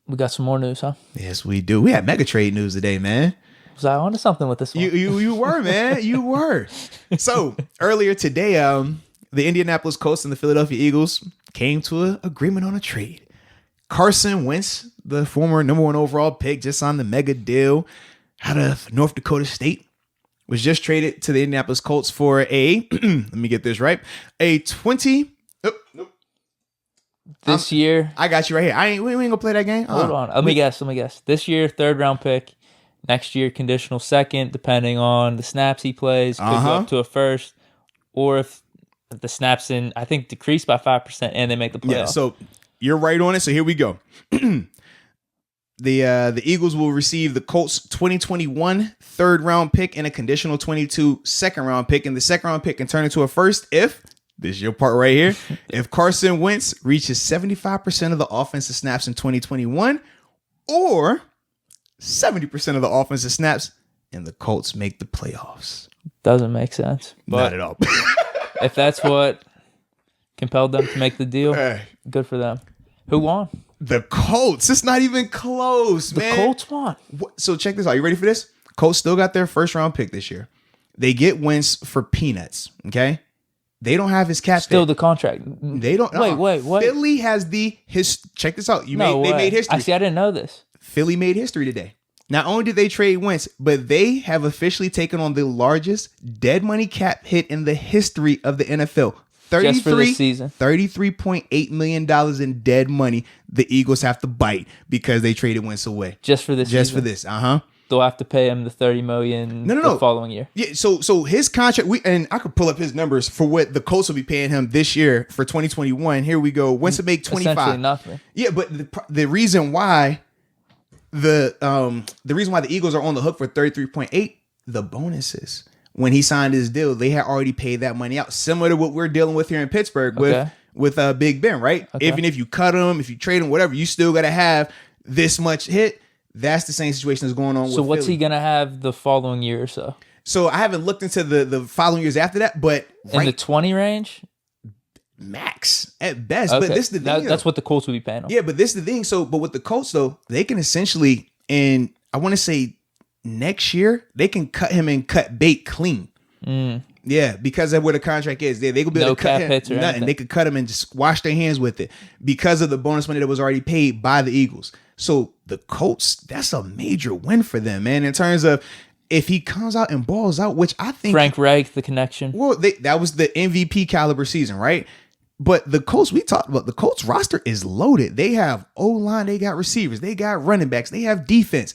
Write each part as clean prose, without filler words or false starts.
We got some more news, huh? Yes, we do. We had mega trade news today, man. Was I on to something with this one? You were, man. You were. So earlier today, the Indianapolis Colts and the Philadelphia Eagles came to an agreement on a trade. Carson Wentz, the former number 1 overall pick, just signed the mega deal out of North Dakota State, was just traded to the Indianapolis Colts for a, let me get this right, a 20. Nope. This year. I got you right here. We ain't gonna play that game. Hold on. Let me guess. This year, 3rd round pick. Next year, conditional 2nd, depending on the snaps he plays. Could go up to a 1st. Or if the snaps I think, decrease by 5% and they make the playoffs. Yeah, so you're right on it. So here we go. The Eagles will receive the Colts 2021 3rd round pick and a conditional 22 2nd round pick. And the 2nd round pick can turn into a 1st if, this is your part right here, if Carson Wentz reaches 75% of the offensive snaps in 2021 or 70% of the offensive snaps and the Colts make the playoffs. Doesn't make sense. Not at all. If that's what compelled them to make the deal, good for them. Who won? The Colts. It's not even close, man. The Colts won. So check this out. You ready for this? Colts still got their 1st round pick this year. They get Wentz for peanuts, okay? They don't have his cap. Still the contract. They don't. Wait. Philly has check this out. They made history. I didn't know this. Philly made history today. Not only did they trade Wentz, but they have officially taken on the largest dead money cap hit in the history of the NFL. Just for this season. $33.8 million in dead money the Eagles have to bite because they traded Wentz away. Just for this Just season. for this. They'll have to pay him the $30 million the following year. Yeah, so his contract, and I could pull up his numbers for what the Colts will be paying him this year for 2021. Here we go. Wentz to make 25. Essentially nothing. Yeah, but the reason why the reason why the Eagles are on the hook for 33.8, the bonuses. When he signed his deal, they had already paid that money out, similar to what we're dealing with here in Pittsburgh with Big Ben, right? Okay. Even if you cut him, if you trade him, whatever, you still got to have this much hit. That's the same situation that's going on with Philly. So what's Philly. he going to have the following year or so? So I haven't looked into the following years after that, but in the 20 range? Max at best. Okay. But this is the thing. That's what the Colts would be paying him. Yeah, but this is the thing. So, but with the Colts, though, they can essentially, and I want to say next year, they can cut him and cut bait clean. Yeah, because of where the contract is. They could be able to cut him. Nothing. Anything. They could cut him and just wash their hands with it because of the bonus money that was already paid by the Eagles. So the Colts, that's a major win for them, man, in terms of if he comes out and balls out, which I think Frank Reich, the connection. Well, that was the MVP caliber season, right? But the Colts, we talked about the Colts roster is loaded. They have O-line, they got receivers, they got running backs, they have defense.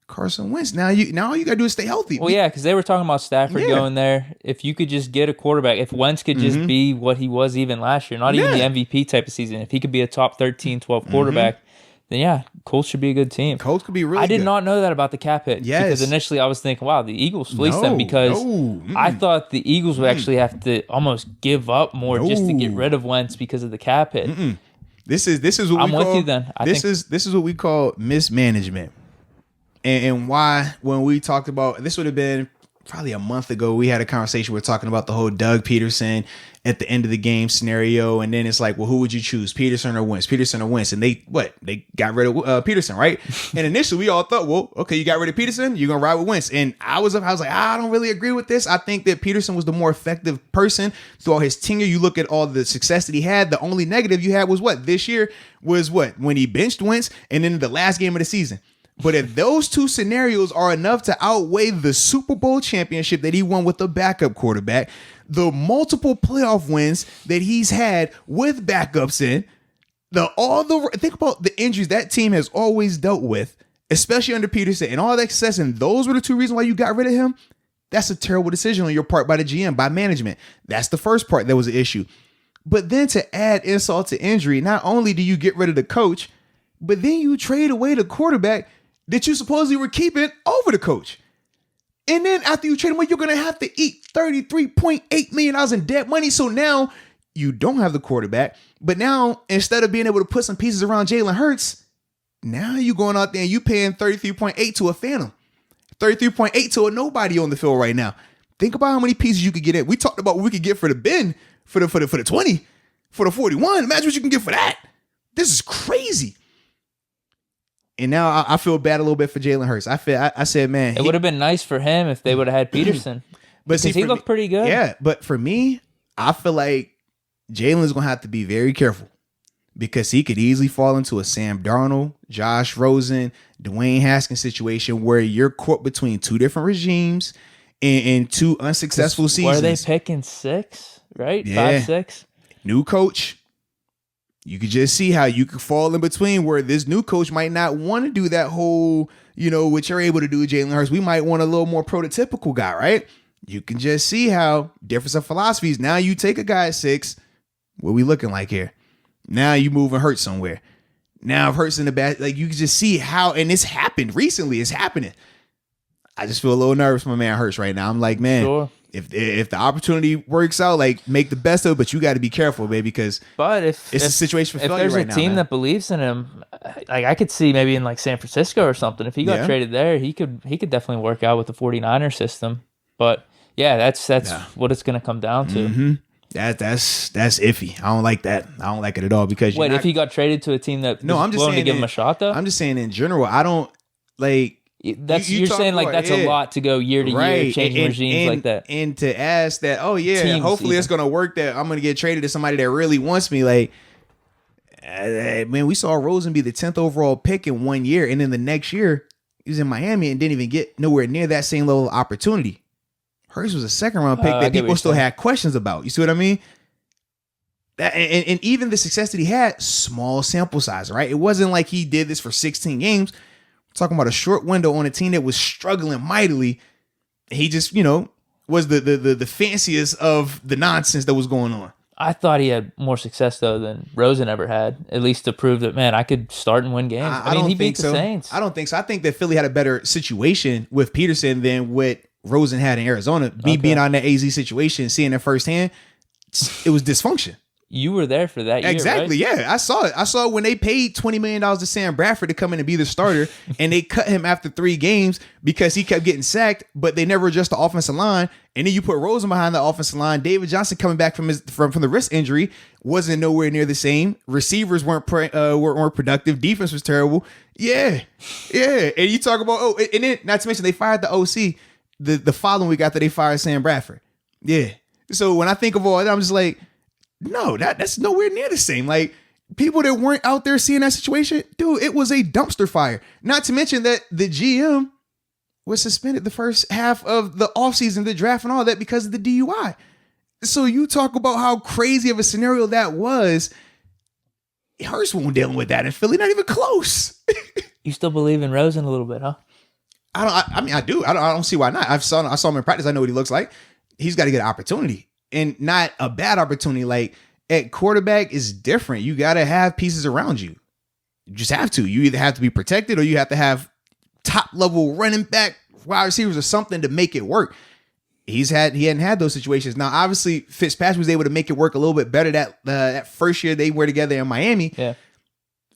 Carson Wentz. Now all you gotta do is stay healthy. Well, yeah, because they were talking about Stafford going there. If you could just get a quarterback, if Wentz could just be what he was even last year, not even the MVP type of season, if he could be a top 13, 12 quarterback, then yeah, Colts should be a good team. Colts could be really good. I did not know that about the cap hit. Yes. Because initially I was thinking, wow, the Eagles fleeced them because I thought the Eagles would actually have to almost give up more just to get rid of Wentz because of the cap hit. This is what I'm with you then. This is what we call mismanagement. And why, when we talked about, this would have been probably a month ago, we had a conversation, we're talking about the whole Doug Peterson at the end of the game scenario. And then it's like, well, who would you choose, Peterson or Wentz? Peterson or Wentz? And they got rid of Peterson, right? And initially we all thought, well, okay, you got rid of Peterson, you're going to ride with Wentz. And I was like, I don't really agree with this. I think that Peterson was the more effective person throughout his tenure. You look at all the success that he had. The only negative you had was this year was when he benched Wentz and then the last game of the season. But if those two scenarios are enough to outweigh the Super Bowl championship that he won with the backup quarterback, the multiple playoff wins that he's had with backups in, think about the injuries that team has always dealt with, especially under Peterson, and all that success, and those were the two reasons why you got rid of him. That's a terrible decision on your part by the GM, by management. That's the first part that was an issue. But then to add insult to injury, not only do you get rid of the coach, but then you trade away the quarterback that you supposedly were keeping over the coach. And then after you trade him away, you're going to have to eat $33.8 million in dead money. So now you don't have the quarterback. But now, instead of being able to put some pieces around Jalen Hurts, now you're going out there and you paying $33.8 to a phantom. $33.8 to a nobody on the field right now. Think about how many pieces you could get in. We talked about what we could get for the bin, for the 20, for the 41. Imagine what you can get for that. This is crazy. And now I feel bad a little bit for Jalen Hurts. I said, man, it would have been nice for him if they would have had Peterson. But because he looked pretty good. Yeah, but for me, I feel like Jalen's going to have to be very careful because he could easily fall into a Sam Darnold, Josh Rosen, Dwayne Haskins situation where you're caught between two different regimes and two unsuccessful seasons. Were they picking 6, right? Yeah. 5, 6? New coach. You could just see how you could fall in between where this new coach might not want to do that whole, what you're able to do with Jalen Hurts. We might want a little more prototypical guy, right? You can just see how difference of philosophies. Now you take a guy at 6. What we looking like here? Now you moving Hurts somewhere. Now if Hurts in the back, like you can just see how, and it's happened recently. It's happening. I just feel a little nervous for my man Hurts right now. I'm like, man, sure. If the opportunity works out, like make the best of it, but you got to be careful, baby, because it's a situation for failure right now. If there's a team that believes in him, like I could see maybe in like San Francisco or something. If he got traded there, he could definitely work out with the 49er system. But yeah, that's what it's going to come down to. Mm-hmm. That's iffy. I don't like that. I don't like it at all because if he got traded to a team that was willing to give him a shot, though? I'm just saying in general, I don't like. You're saying like that's a lot to go year to year, changing regimes like that, and to ask that, hopefully it's gonna work. That I'm gonna get traded to somebody that really wants me. Like, man, we saw Rosen be the 10th overall pick in 1 year, and then the next year he was in Miami and didn't even get nowhere near that same level of opportunity. Hurts was a 2nd round pick that people still had questions about. You see what I mean? That and even the success that he had, small sample size, right? It wasn't like he did this for 16 games. Talking about a short window on a team that was struggling mightily. He just, was the fanciest of the nonsense that was going on. I thought he had more success, though, than Rosen ever had, at least to prove that, man, I could start and win games. I mean, he beat the Saints. I don't think so. I think that Philly had a better situation with Peterson than what Rosen had in Arizona. Being on that AZ situation, seeing it firsthand, it was dysfunction. You were there for that year, exactly, right? Yeah. I saw it. I saw it when they paid $20 million to Sam Bradford to come in and be the starter, and they cut him after 3 games because he kept getting sacked, but they never addressed the offensive line. And then you put Rosen behind the offensive line. David Johnson coming back from the wrist injury wasn't nowhere near the same. Receivers weren't productive. Defense was terrible. Yeah. And you talk about, and then not to mention they fired the OC the following week after they fired Sam Bradford. Yeah. So when I think of all that, I'm just like, no, that's nowhere near the same. Like, people that weren't out there seeing that situation, dude, it was a dumpster fire. Not to mention that the GM was suspended the first half of the offseason, the draft and all that because of the DUI. So you talk about how crazy of a scenario that was. Hurts won't dealing with that in Philly, not even close. You still believe in Rosen a little bit, huh? I do. I don't see why not. I saw him in practice. I know what he looks like. He's got to get an opportunity. And not a bad opportunity. Like at quarterback is different. You got to have pieces around you. You just have to. You either have to be protected or you have to have top level running back, wide receivers or something to make it work. He hadn't had those situations. Now, obviously, Fitzpatrick was able to make it work a little bit better that first year they were together in Miami. Yeah.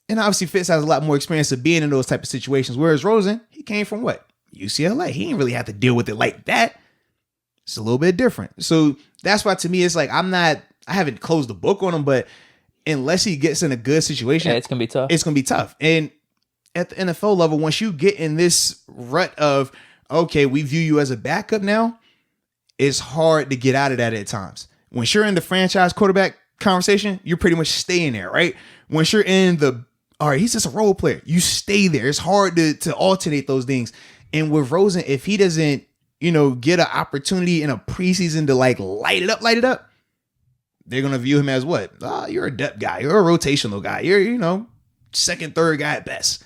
And obviously, Fitz has a lot more experience of being in those type of situations. Whereas Rosen, he came from what? UCLA. He didn't really have to deal with it like that. It's a little bit different. So that's why to me, it's like, I haven't closed the book on him, but unless he gets in a good situation, it's going to be tough. It's going to be tough. And at the NFL level, once you get in this rut of, okay, we view you as a backup now, it's hard to get out of that at times. Once you're in the franchise quarterback conversation, you're pretty much staying there, right? Once you're in all right, he's just a role player, you stay there. It's hard to alternate those things. And with Rosen, if he doesn't, get an opportunity in a preseason to like light it up, they're going to view him as what? You're a depth guy. You're a rotational guy. You're, second, third guy at best.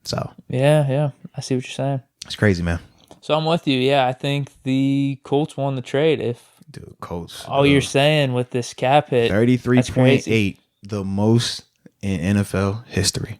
So. Yeah. I see what you're saying. It's crazy, man. So I'm with you. Yeah, I think the Colts won the trade. Dude, Colts. All you're saying with this cap hit. 33.8, the most in NFL history.